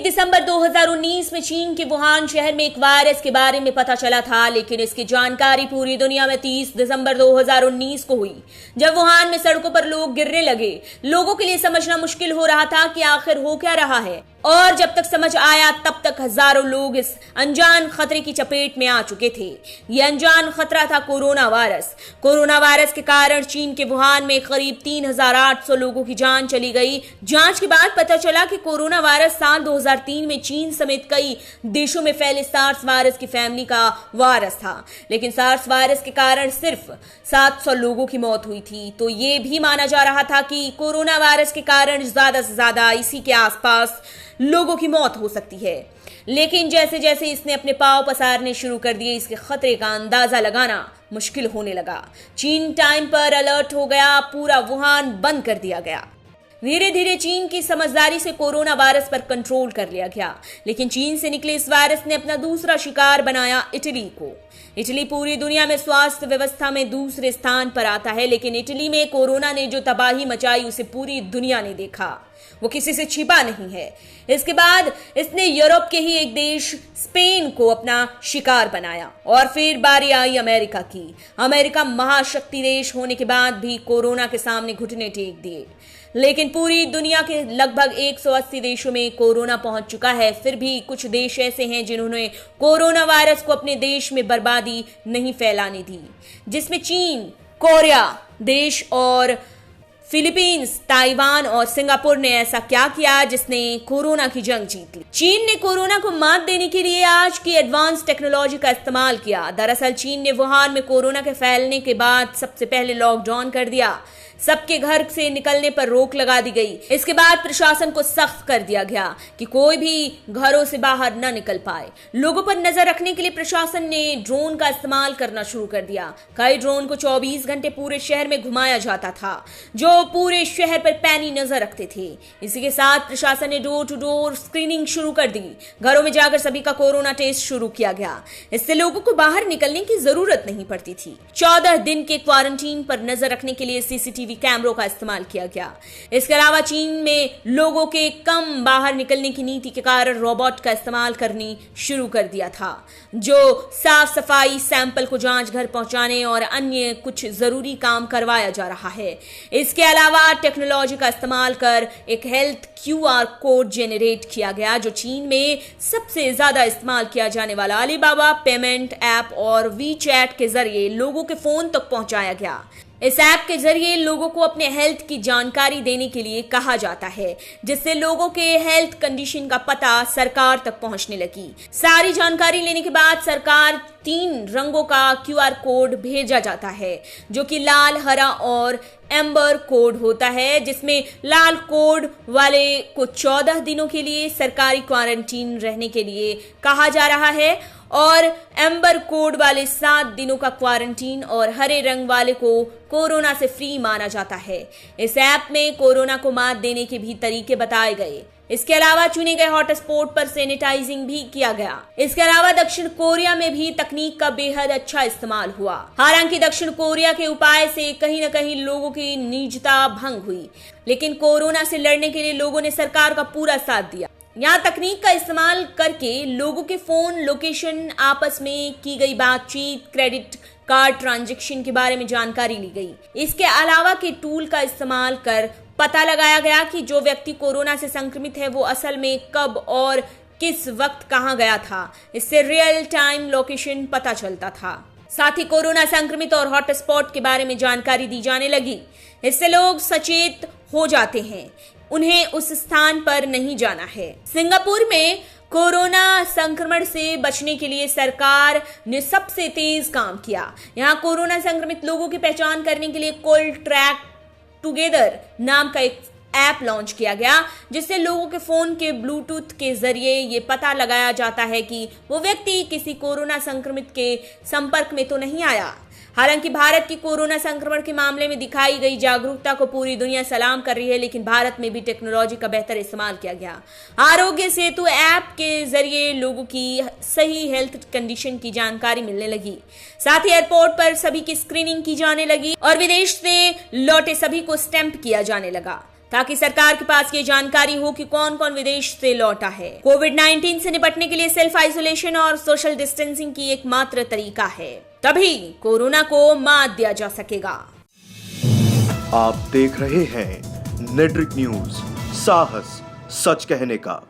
1 दिसंबर 2019 में चीन के वुहान शहर में एक वायरस के बारे में पता चला था, लेकिन इसकी जानकारी पूरी दुनिया में 30 दिसंबर 2019 को हुई, जब वुहान में सड़कों पर लोग गिरने लगे। लोगों के लिए समझना मुश्किल हो रहा था कि आखिर हो क्या रहा है, और जब तक समझ आया तब तक हजारों लोग इस अनजान खतरे की चपेट में आ चुके थे। यह अनजान खतरा था कोरोना वायरस। कोरोना वायरस के कारण चीन के वुहान में करीब 3800 लोगों की जान चली गई। जांच के बाद पता चला कि कोरोना वायरस साल 2003 में चीन समेत कई देशों में फैले सार्स वायरस की फैमिली का वायरस था, लेकिन सार्स वायरस के कारण सिर्फ 700 लोगों की मौत हुई थी। तो ये भी माना जा रहा था कि कोरोना वायरस के कारण ज्यादा से ज्यादा इसी के आसपास लोगों की मौत हो सकती है। लेकिन जैसे जैसे इसने अपने पांव पसारने शुरू कर दिए, इसके खतरे का अंदाजा लगाना मुश्किल होने लगा। चीन टाइम पर अलर्ट हो गया, पूरा वुहान बंद कर दिया गया। धीरे धीरे चीन की समझदारी से कोरोना वायरस पर कंट्रोल कर लिया गया, लेकिन चीन से निकले इस वायरस ने अपना दूसरा शिकार बनाया इटली को। इटली पूरी दुनिया में स्वास्थ्य व्यवस्था में दूसरे स्थान पर आता है, लेकिन इटली में कोरोना ने जो तबाही मचाई उसे पूरी दुनिया ने देखा। वो किसी से छिपा नहीं है। इसके बाद इसने यूरोप के ही एक देश स्पेन को अपना शिकार बनाया, और फिर बारी आई अमेरिका की। अमेरिका महाशक्ति देश होने के बाद भी कोरोना के सामने घुटने टेक दिए, लेकिन पूरी दुनिया के लगभग 180 देशों में कोरोना पहुंच चुका है। फिर भी कुछ देश ऐसे हैं जिन्होंने कोरोना वायरस को अपने देश में बर्बादी नहीं फैलाने दी, जिसमें चीन, कोरिया देश और फिलीपींस, ताइवान और सिंगापुर ने ऐसा क्या किया जिसने कोरोना की जंग जीत ली। चीन ने कोरोना को मात देने के लिए आज की एडवांस टेक्नोलॉजी का इस्तेमाल किया। दरअसल चीन ने वुहान में कोरोना के फैलने के बाद सबसे पहले लॉकडाउन कर दिया। सबके घर से निकलने पर रोक लगा दी गई। इसके बाद प्रशासन को सख्त कर दिया गया कि कोई भी घरों से बाहर न निकल पाए। लोगों पर नजर रखने के लिए प्रशासन ने ड्रोन का इस्तेमाल करना शुरू कर दिया। कई ड्रोन को 24 घंटे पूरे शहर में घुमाया जाता था, जो पूरे शहर पर पैनी नजर रखते थे। इसी के साथ प्रशासन ने डोर टू डोर स्क्रीनिंग शुरू कर दी। घरों में जाकर सभी का कोरोना टेस्ट शुरू किया गया। इससे लोगों को बाहर निकलने की जरूरत नहीं पड़ती थी। 14 दिन के क्वारंटीन पर नजर रखने के लिए सीसीटीवी कैमरों का इस्तेमाल किया गया। इसके अलावा चीन में लोगों के कम बाहर निकलने की नीति के कारण रोबोट का इस्तेमाल करनी शुरू कर दिया था, जो साफ सफाई, सैंपल को जांच घर पहुंचाने और अन्य कुछ जरूरी काम करवाया जा रहा है। इसके अलावा टेक्नोलॉजी का इस्तेमाल कर एक हेल्थ QR कोड जेनरेट किया गया, जो चीन में सबसे ज्यादा इस्तेमाल किया जाने वाला अलीबाबा पेमेंट ऐप और WeChat के जरिए लोगों के फोन तक पहुंचाया गया। इस ऐप के जरिए लोगों को अपने हेल्थ की जानकारी देने के लिए कहा जाता है, जिससे लोगों के हेल्थ कंडीशन का पता सरकार तक पहुंचने लगी। सारी जानकारी लेने के बाद सरकार 3 रंगों का QR कोड भेजा जाता है, जो कि लाल, हरा और एम्बर कोड होता है, जिसमें लाल कोड वाले को 14 दिनों के लिए सरकारी क्वारंटीन रहने के लिए कहा जा रहा है, और एम्बर कोड वाले 7 दिनों का क्वारंटीन और हरे रंग वाले को कोरोना से फ्री माना जाता है। इस ऐप में कोरोना को मात देने के भी तरीके बताए गए। इसके अलावा चुने गए हॉटस्पॉट पर सैनिटाइजिंग भी किया गया। इसके अलावा दक्षिण कोरिया में भी तकनीक का बेहद अच्छा इस्तेमाल हुआ। हालांकि दक्षिण कोरिया के उपाय से कहीं न कहीं लोगों की निजता भंग हुई, लेकिन कोरोना से लड़ने के लिए लोगों ने सरकार का पूरा साथ दिया। यहाँ तकनीक का इस्तेमाल करके लोगों के फोन लोकेशन, आपस में की गई बातचीत, क्रेडिट कार्ड ट्रांजैक्शन के बारे में जानकारी ली गई। इसके अलावा के टूल का इस्तेमाल कर पता लगाया गया कि जो व्यक्ति कोरोना से संक्रमित है वो असल में कब और किस वक्त कहाँ गया था। इससे रियल टाइम लोकेशन पता चलता था। साथ ही कोरोना संक्रमित और हॉटस्पॉट के बारे में जानकारी दी जाने लगी। इससे लोग सचेत हो जाते हैं, उन्हें उस स्थान पर नहीं जाना है। सिंगापुर में कोरोना संक्रमण से बचने के लिए सरकार ने सबसे तेज काम किया। यहाँ कोरोना संक्रमित लोगों की पहचान करने के लिए कॉल ट्रैक टुगेदर नाम का एक ऐप लॉन्च किया गया, जिससे लोगों के फोन के ब्लूटूथ के जरिए ये पता लगाया जाता है कि वो व्यक्ति किसी कोरोना संक्रमित के संपर्क में तो नहीं आया। हालांकि भारत की कोरोना संक्रमण के मामले में दिखाई गई जागरूकता को पूरी दुनिया सलाम कर रही है, लेकिन भारत में भी टेक्नोलॉजी का बेहतर इस्तेमाल किया गया। आरोग्य सेतु ऐप के जरिए लोगों की सही हेल्थ कंडीशन की जानकारी मिलने लगी। साथ ही एयरपोर्ट पर सभी की स्क्रीनिंग की जाने लगी और विदेश से लौटे सभी को स्टैंप किया जाने लगा। ताकि सरकार के पास ये जानकारी हो कि कौन कौन विदेश से लौटा है। कोविड-19 से निपटने के लिए सेल्फ आइसोलेशन और सोशल डिस्टेंसिंग की एकमात्र तरीका है, तभी कोरोना को मात दिया जा सकेगा। आप देख रहे हैं नेट्रिक न्यूज, साहस सच कहने का।